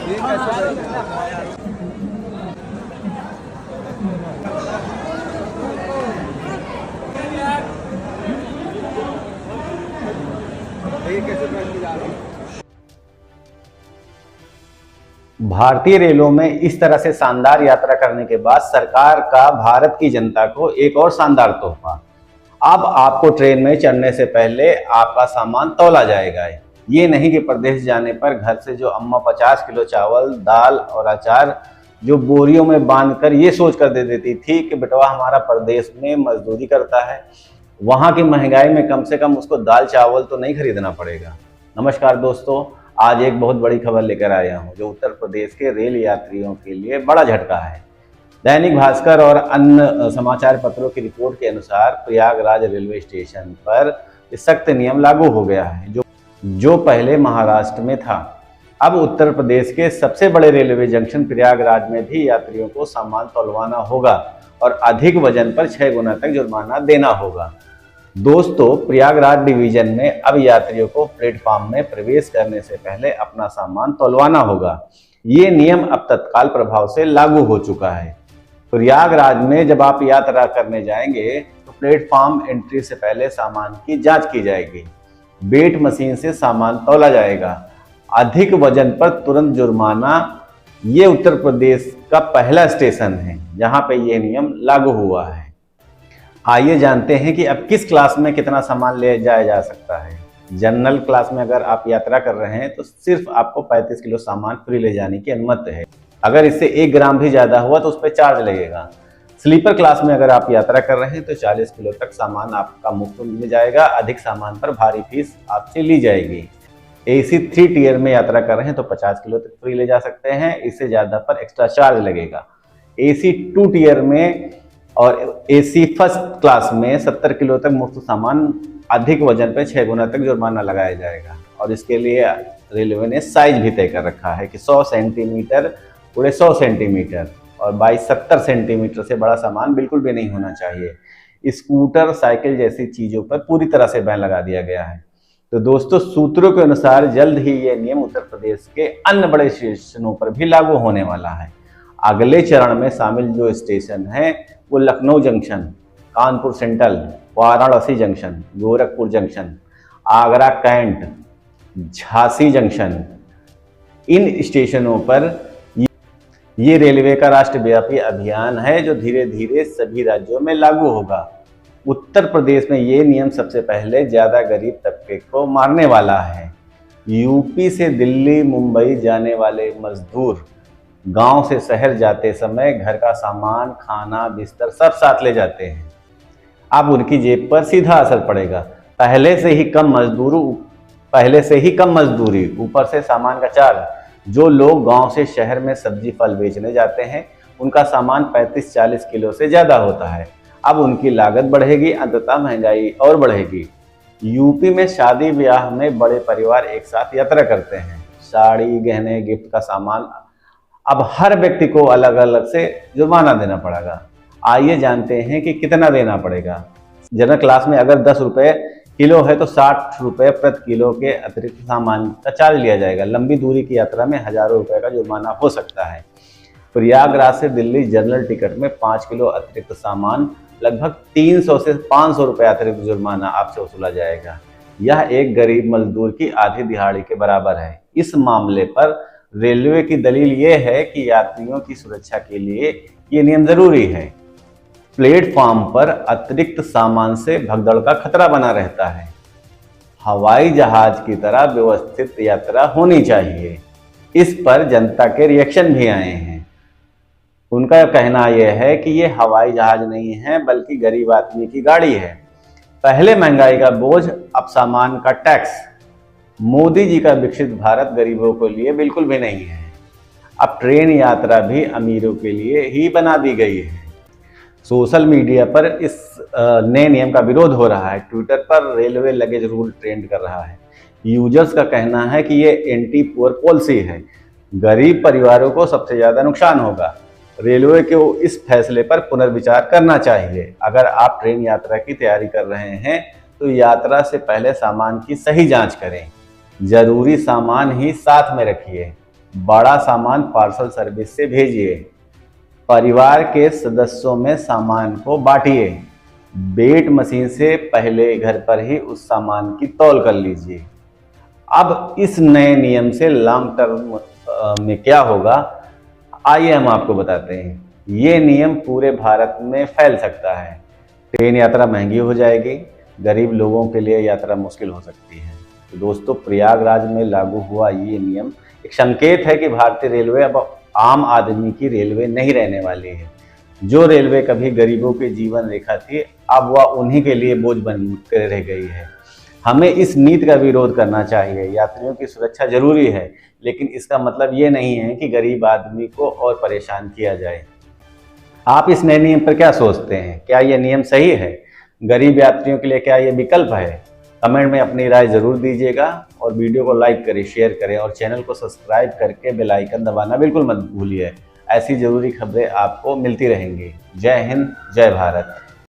भारतीय रेलों में इस तरह से शानदार यात्रा करने के बाद सरकार का भारत की जनता को एक और शानदार तोहफा। अब आपको ट्रेन में चढ़ने से पहले आपका सामान तौला जाएगा। ये नहीं कि प्रदेश जाने पर घर से जो अम्मा 50 किलो चावल, दाल और अचार जो बोरियों में बांधकर ये सोच कर दे देती थी कि बेटवा हमारा प्रदेश में मजदूरी करता है, वहाँ की महंगाई में कम से कम उसको दाल चावल तो नहीं खरीदना पड़ेगा। नमस्कार दोस्तों, आज एक बहुत बड़ी खबर लेकर आया हूँ जो उत्तर प्रदेश के रेल यात्रियों के लिए बड़ा झटका है। दैनिक भास्कर और अन्य समाचार पत्रों की रिपोर्ट के अनुसार प्रयागराज रेलवे स्टेशन पर सख्त नियम लागू हो गया है जो पहले महाराष्ट्र में था। अब उत्तर प्रदेश के सबसे बड़े रेलवे जंक्शन प्रयागराज में भी यात्रियों को सामान तौलवाना होगा और अधिक वजन पर 6 गुना तक जुर्माना देना होगा। दोस्तों, प्रयागराज डिवीजन में अब यात्रियों को प्लेटफॉर्म में प्रवेश करने से पहले अपना सामान तौलवाना होगा। ये नियम अब तत्काल प्रभाव से लागू हो चुका है। प्रयागराज में जब आप यात्रा करने जाएंगे तो प्लेटफॉर्म एंट्री से पहले सामान की जांच की जाएगी। वेट मशीन से सामान तौला जाएगा। अधिक वजन पर तुरंत जुर्माना। ये उत्तर प्रदेश का पहला स्टेशन है जहां पे ये नियम लागू हुआ है। आइए जानते हैं कि अब किस क्लास में कितना सामान ले जाया जा सकता है। जनरल क्लास में अगर आप यात्रा कर रहे हैं तो सिर्फ आपको 35 किलो सामान फ्री ले जाने की अनुमति है। अगर इससे 1 ग्राम भी ज़्यादा हुआ तो उस पर चार्ज लगेगा। स्लीपर क्लास में अगर आप यात्रा कर रहे हैं तो 40 किलो तक सामान आपका मुफ्त मिल जाएगा। अधिक सामान पर भारी फीस आपसे ली जाएगी। AC 3 टियर में यात्रा कर रहे हैं तो 50 किलो तक फ्री ले जा सकते हैं। इससे ज़्यादा पर एक्स्ट्रा चार्ज लगेगा। AC 2 टियर में और AC फर्स्ट क्लास में 70 किलो तक मुफ्त सामान, अधिक वजन पर 6 गुना तक जुर्माना लगाया जाएगा। और इसके लिए रेलवे ने साइज भी तय कर रखा है कि 100 सेंटीमीटर पूरे 100 सेंटीमीटर और 22-70 सेंटीमीटर से बड़ा सामान बिल्कुल भी नहीं होना चाहिए। स्कूटर, साइकिल जैसी चीज़ों पर पूरी तरह से बैन लगा दिया गया है। तो दोस्तों, सूत्रों के अनुसार जल्द ही ये नियम उत्तर प्रदेश के अन्य बड़े स्टेशनों पर भी लागू होने वाला है। अगले चरण में शामिल जो स्टेशन हैं वो Lucknow junction, Kanpur central, Varanasi junction, Gorakhpur junction, Agra cantt, Jhansi junction. इन स्टेशनों पर ये रेलवे का राष्ट्रव्यापी अभियान है जो धीरे धीरे सभी राज्यों में लागू होगा। उत्तर प्रदेश में ये नियम सबसे पहले ज़्यादा गरीब तबके को मारने वाला है। यूपी से दिल्ली, मुंबई जाने वाले मजदूर गांव से शहर जाते समय घर का सामान, खाना, बिस्तर सब साथ ले जाते हैं। अब उनकी जेब पर सीधा असर पड़ेगा। पहले से ही कम मजदूरी, ऊपर से सामान का चार्ज। जो लोग गांव से शहर में सब्जी फल बेचने जाते हैं उनका सामान 35-40 किलो से ज़्यादा होता है। अब उनकी लागत बढ़ेगी, अंततः महंगाई और बढ़ेगी। यूपी में शादी ब्याह में बड़े परिवार एक साथ यात्रा करते हैं। साड़ी, गहने, गिफ्ट का सामान अब हर व्यक्ति को अलग अलग से जुर्माना देना पड़ेगा। आइए जानते हैं कि कितना देना पड़ेगा। जनरल क्लास में अगर 10 रुपये किलो है तो 60 रुपये प्रति किलो के अतिरिक्त सामान का चार्ज लिया जाएगा। लंबी दूरी की यात्रा में हजारों रुपए का जुर्माना हो सकता है। प्रयागराज से दिल्ली जनरल टिकट में 5 किलो अतिरिक्त सामान, लगभग 300 से 500 रुपये अतिरिक्त जुर्माना आपसे वसूला जाएगा। यह एक गरीब मजदूर की आधी दिहाड़ी के बराबर है। इस मामले पर रेलवे की दलील ये है कि यात्रियों की सुरक्षा के लिए ये नियम जरूरी है। प्लेटफॉर्म पर अतिरिक्त सामान से भगदड़ का खतरा बना रहता है। हवाई जहाज की तरह व्यवस्थित यात्रा होनी चाहिए। इस पर जनता के रिएक्शन भी आए हैं। उनका कहना यह है कि ये हवाई जहाज नहीं है बल्कि गरीब आदमी की गाड़ी है। पहले महंगाई का बोझ, अब सामान का टैक्स। मोदी जी का विकसित भारत गरीबों के लिए बिल्कुल भी नहीं है। अब ट्रेन यात्रा भी अमीरों के लिए ही बना दी गई है। सोशल मीडिया पर इस नए नियम का विरोध हो रहा है। ट्विटर पर रेलवे लगेज रूल ट्रेंड कर रहा है। यूजर्स का कहना है कि ये एंटी पुअर पॉलिसी है। गरीब परिवारों को सबसे ज़्यादा नुकसान होगा। रेलवे को इस फैसले पर पुनर्विचार करना चाहिए। अगर आप ट्रेन यात्रा की तैयारी कर रहे हैं तो यात्रा से पहले सामान की सही जांच करें। जरूरी सामान ही साथ में रखिए। बड़ा सामान पार्सल सर्विस से भेजिए। परिवार के सदस्यों में सामान को बांटिए। वेट मशीन से पहले घर पर ही उस सामान की तौल कर लीजिए। अब इस नए नियम से लॉन्ग टर्म में क्या होगा, आइए हम आपको बताते हैं। ये नियम पूरे भारत में फैल सकता है। ट्रेन यात्रा महंगी हो जाएगी, गरीब लोगों के लिए यात्रा मुश्किल हो सकती है। तो दोस्तों, प्रयागराज में लागू हुआ ये नियम एक संकेत है कि भारतीय रेलवे अब आम आदमी की रेलवे नहीं रहने वाली है। जो रेलवे कभी गरीबों की जीवन रेखा थी, अब वह उन्हीं के लिए बोझ बन कर रह गई है। हमें इस नीति का विरोध करना चाहिए। यात्रियों की सुरक्षा जरूरी है, लेकिन इसका मतलब ये नहीं है कि गरीब आदमी को और परेशान किया जाए। आप इस नए नियम पर क्या सोचते हैं? क्या ये नियम सही है? गरीब यात्रियों के लिए क्या ये विकल्प है? कमेंट में अपनी राय जरूर दीजिएगा और वीडियो को लाइक करें, शेयर करें और चैनल को सब्सक्राइब करके बेल आइकन दबाना बिल्कुल मत भूलिए। ऐसी जरूरी खबरें आपको मिलती रहेंगी। जय हिंद, जय भारत।